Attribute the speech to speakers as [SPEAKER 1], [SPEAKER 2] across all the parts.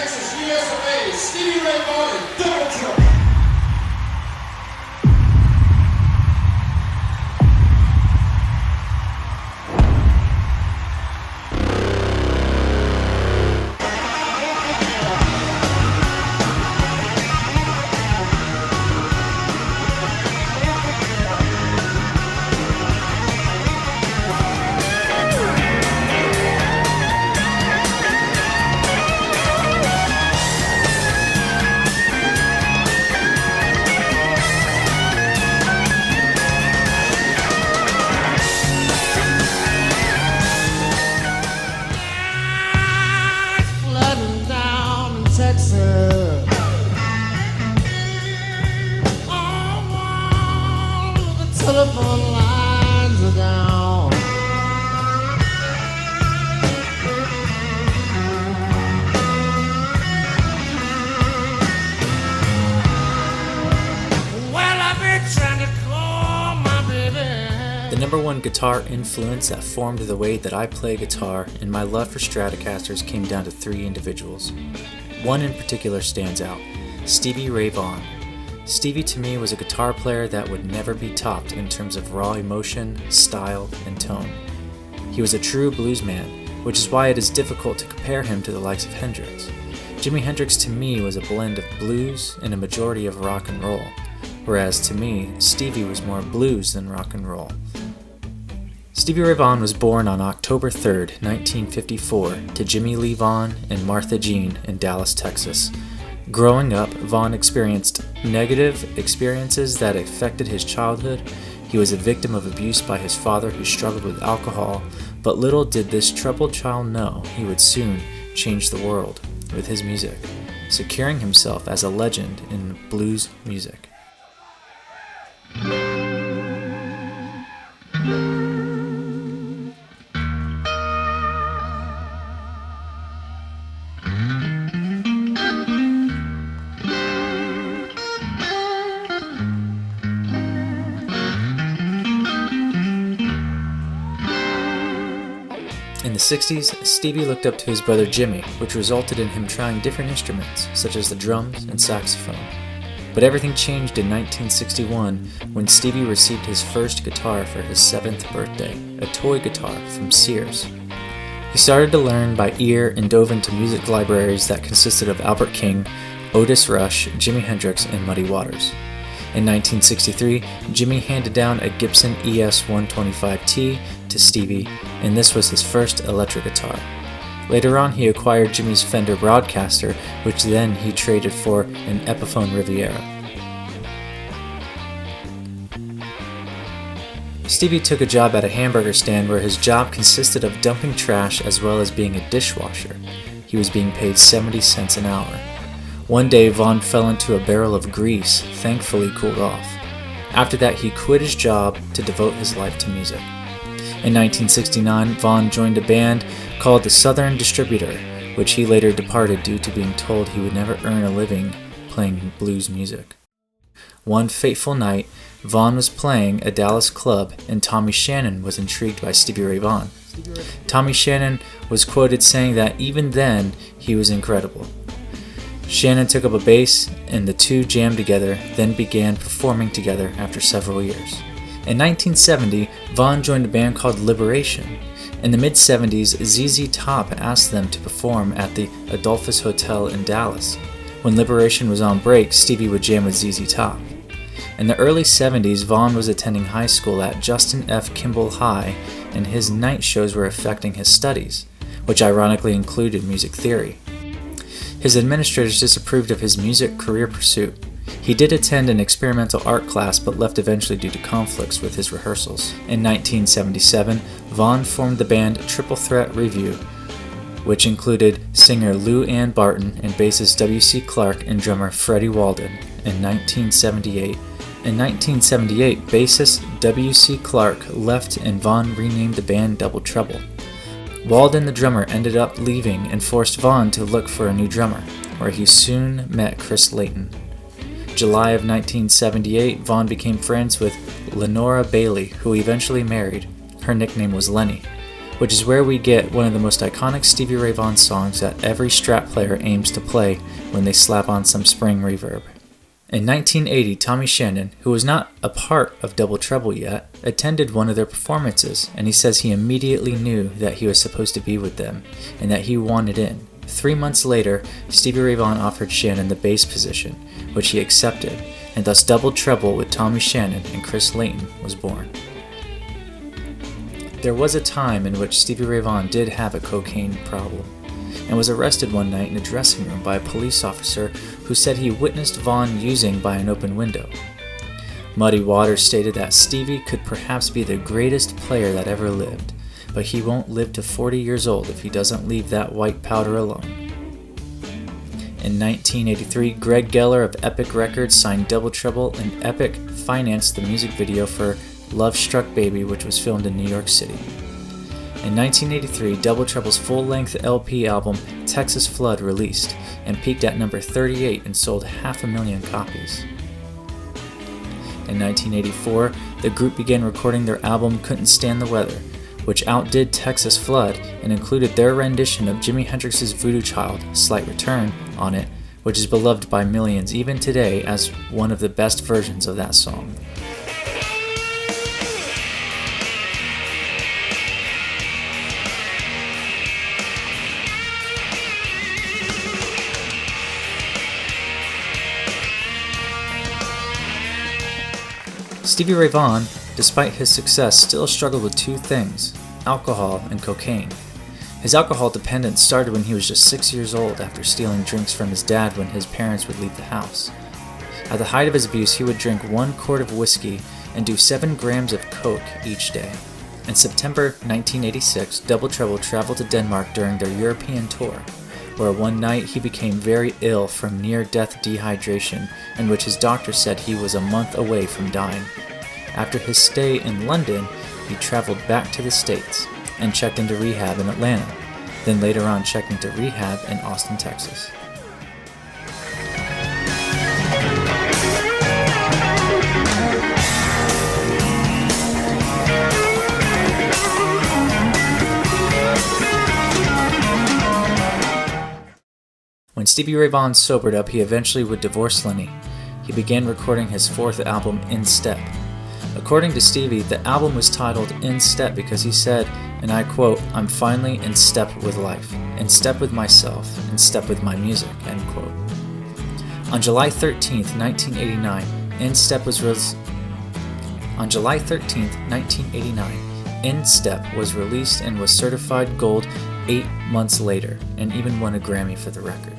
[SPEAKER 1] Texas, USA, Stevie Ray Vaughan, Tightrope. Texas. Oh, the telephone lines are down. Well, I've been trying to call my baby.
[SPEAKER 2] The number one guitar influence that formed the way that I play guitar and my love for Stratocasters came down to three individuals. One in particular stands out, Stevie Ray Vaughan. Stevie to me was a guitar player that would never be topped in terms of raw emotion, style, and tone. He was a true blues man, which is why it is difficult to compare him to the likes of Hendrix. Jimi Hendrix to me was a blend of blues and a majority of rock and roll, whereas to me, Stevie was more blues than rock and roll. Stevie Ray Vaughan was born on October 3, 1954, to Jimmy Lee Vaughan and Martha Jean in Dallas, Texas. Growing up, Vaughan experienced negative experiences that affected his childhood. He was a victim of abuse by his father who struggled with alcohol, but little did this troubled child know he would soon change the world with his music, securing himself as a legend in blues music. In the 60s, Stevie looked up to his brother Jimmy, which resulted in him trying different instruments, such as the drums and saxophone. But everything changed in 1961 when Stevie received his first guitar for his 7th birthday, a toy guitar from Sears. He started to learn by ear and dove into music libraries that consisted of Albert King, Otis Rush, Jimi Hendrix, and Muddy Waters. In 1963, Jimmy handed down a Gibson ES-125T to Stevie, and this was his first electric guitar. Later on, he acquired Jimmy's Fender Broadcaster, which then he traded for an Epiphone Riviera. Stevie took a job at a hamburger stand where his job consisted of dumping trash as well as being a dishwasher. He was being paid 70 cents an hour. One day, Vaughan fell into a barrel of grease, thankfully cooled off. After that, he quit his job to devote his life to music. In 1969, Vaughan joined a band called the Southern Distributor, which he later departed due to being told he would never earn a living playing blues music. One fateful night, Vaughan was playing a Dallas club and Tommy Shannon was intrigued by Stevie Ray Vaughan. Tommy Shannon was quoted saying that even then, he was incredible. Shannon took up a bass and the two jammed together, then began performing together after several years. In 1970, Vaughan joined a band called Liberation. In the mid-70s, ZZ Top asked them to perform at the Adolphus Hotel in Dallas. When Liberation was on break, Stevie would jam with ZZ Top. In the early 70s, Vaughan was attending high school at Justin F. Kimball High, and his night shows were affecting his studies, which ironically included music theory. His administrators disapproved of his music career pursuit. He did attend an experimental art class but left eventually due to conflicts with his rehearsals. In 1977, Vaughan formed the band Triple Threat Revue, which included singer Lou Ann Barton and bassist W.C. Clark and drummer Freddie Walden. In 1978, bassist W.C. Clark left and Vaughan renamed the band Double Trouble. Walden, the drummer, ended up leaving and forced Vaughan to look for a new drummer, where he soon met Chris Layton. July of 1978, Vaughan became friends with Lenora Bailey, who he eventually married. Her nickname was Lenny. which is where we get one of the most iconic Stevie Ray Vaughan songs that every Strat player aims to play when they slap on some spring reverb. In 1980, Tommy Shannon, who was not a part of Double Trouble yet, attended one of their performances, and he says he immediately knew that he was supposed to be with them, and that he wanted in. 3 months later, Stevie Ray Vaughan offered Shannon the bass position, which he accepted, and thus Double Trouble with Tommy Shannon and Chris Layton was born. There was a time in which Stevie Ray Vaughan did have a cocaine problem, and was arrested one night in a dressing room by a police officer who said he witnessed Vaughan using by an open window. Muddy Waters stated that Stevie could perhaps be the greatest player that ever lived, but he won't live to 40 years old if he doesn't leave that white powder alone. In 1983, Greg Geller of Epic Records signed Double Trouble, and Epic financed the music video for Love Struck Baby, which was filmed in New York City. In 1983, Double Trouble's full-length LP album, Texas Flood, released, and peaked at number 38 and sold 500,000 copies. In 1984, the group began recording their album Couldn't Stand the Weather, which outdid Texas Flood and included their rendition of Jimi Hendrix's Voodoo Child, Slight Return, on it, which is beloved by millions even today as one of the best versions of that song. Stevie Ray Vaughan, despite his success, still struggled with two things: alcohol and cocaine. His alcohol dependence started when he was just 6 years old after stealing drinks from his dad when his parents would leave the house. At the height of his abuse, he would drink 1 quart of whiskey and do 7 grams of coke each day. In September 1986, Double Trouble traveled to Denmark during their European tour, where one night he became very ill from near-death dehydration, in which his doctor said he was a month away from dying. After his stay in London, he traveled back to the States and checked into rehab in Atlanta, then later on checked into rehab in Austin, Texas. When Stevie Ray Vaughan sobered up, he eventually would divorce Lenny. He began recording his 4th album, In Step. According to Stevie, the album was titled In Step because he said, and I quote, "I'm finally in step with life, in step with myself, in step with my music," end quote. On July 13th, 1989, In Step was released. On July 13th, 1989, In Step was released and was certified gold 8 months later, and even won a Grammy for the record.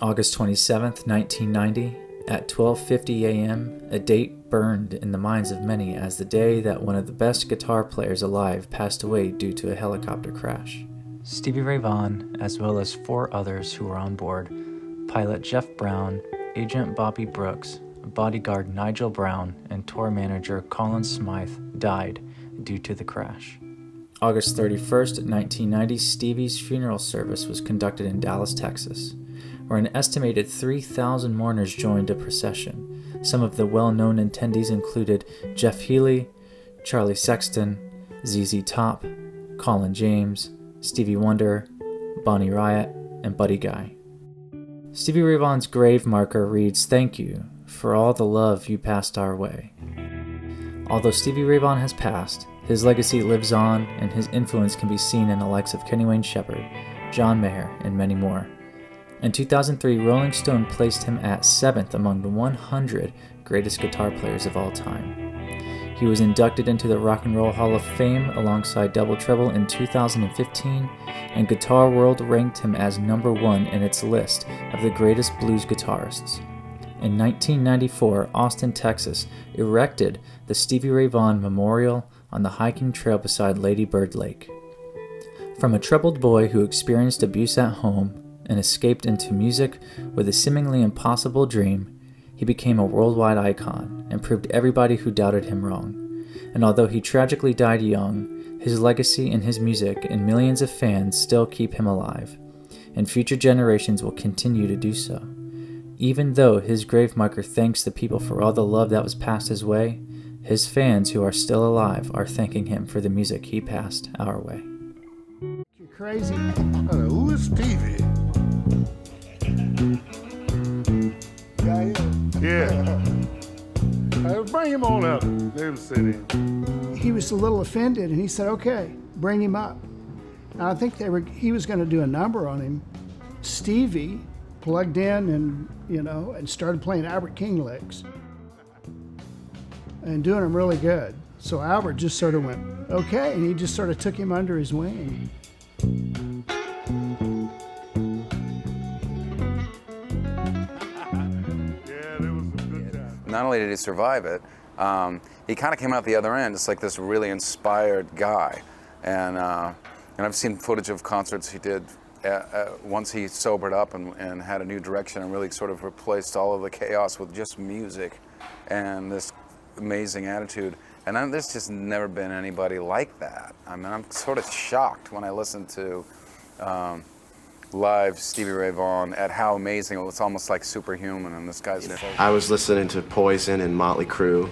[SPEAKER 2] August 27th, 1990, at 12:50 a.m., a date burned in the minds of many as the day that one of the best guitar players alive passed away due to a helicopter crash. Stevie Ray Vaughan, as well as 4 others who were on board, pilot Jeff Brown, agent Bobby Brooks, bodyguard Nigel Brown, and tour manager Colin Smythe, died due to the crash. August 31st, 1990, Stevie's funeral service was conducted in Dallas, Texas, where an estimated 3,000 mourners joined a procession. Some of the well-known attendees included Jeff Healey, Charlie Sexton, ZZ Top, Colin James, Stevie Wonder, Bonnie Raitt, and Buddy Guy. Stevie Ray Vaughan's grave marker reads, "Thank you for all the love you passed our way." Although Stevie Ray Vaughan has passed, his legacy lives on, and his influence can be seen in the likes of Kenny Wayne Shepherd, John Mayer, and many more. In 2003, Rolling Stone placed him at 7th among the 100 greatest guitar players of all time. He was inducted into the Rock and Roll Hall of Fame alongside Double Trouble in 2015, and Guitar World ranked him as #1 in its list of the greatest blues guitarists. In 1994, Austin, Texas, erected the Stevie Ray Vaughan Memorial on the hiking trail beside Lady Bird Lake. From a troubled boy who experienced abuse at home and escaped into music with a seemingly impossible dream, he became a worldwide icon and proved everybody who doubted him wrong. And although he tragically died young, his legacy and his music and millions of fans still keep him alive, and future generations will continue to do so. Even though his grave marker thanks the people for all the love that was passed his way, his fans who are still alive are thanking him for the music he passed our way.
[SPEAKER 3] You're crazy.
[SPEAKER 4] Who is Stevie? Yeah. Bring him on up. Let him sit in.
[SPEAKER 3] He was a little offended, and he said, "Okay, bring him up." And I think he was going to do a number on him. Stevie plugged in and started playing Albert King licks and doing them really good. So Albert just sort of went, "Okay," and he just sort of took him under his wing.
[SPEAKER 5] Not only did he survive it, he kind of came out the other end just like this really inspired guy. And I've seen footage of concerts he did once he sobered up and had a new direction and really sort of replaced all of the chaos with just music and this amazing attitude. And there's just never been anybody like that. I mean, I'm sort of shocked when I listen to live Stevie Ray Vaughan at how amazing it was. Almost like superhuman, and this guy's...
[SPEAKER 6] I was listening to Poison and Motley Crue,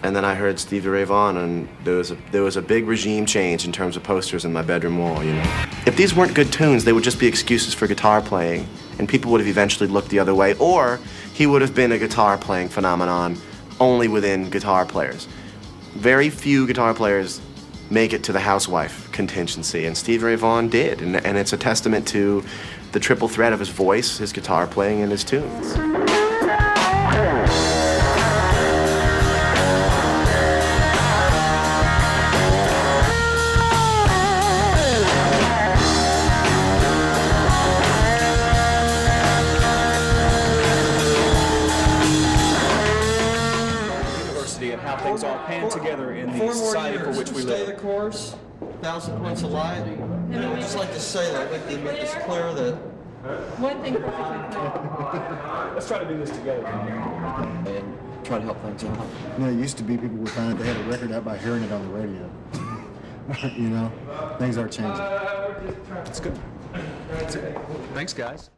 [SPEAKER 6] and then I heard Stevie Ray Vaughan, and there was a big regime change in terms of posters in my bedroom wall, you know. If these weren't good tunes, they would just be excuses for guitar playing, and people would have eventually looked the other way, or he would have been a guitar playing phenomenon only within guitar players. Very few guitar players make it to the housewife contingency, and Stevie Ray Vaughan did, and it's a testament to the triple threat of his voice, his guitar playing, and his tunes.
[SPEAKER 7] And how things all pan together in the society for which we live.
[SPEAKER 8] Stay the course, 1,000 points of light. And I would just like to say that, I'd like to make this clear that...
[SPEAKER 9] One thing perfectly clear.
[SPEAKER 7] Let's try to do this together.
[SPEAKER 8] And try to help things out.
[SPEAKER 10] You know, it used to be people would find that they had a record out by hearing it on the radio. You know, things are changing.
[SPEAKER 7] That's good. Thanks, guys.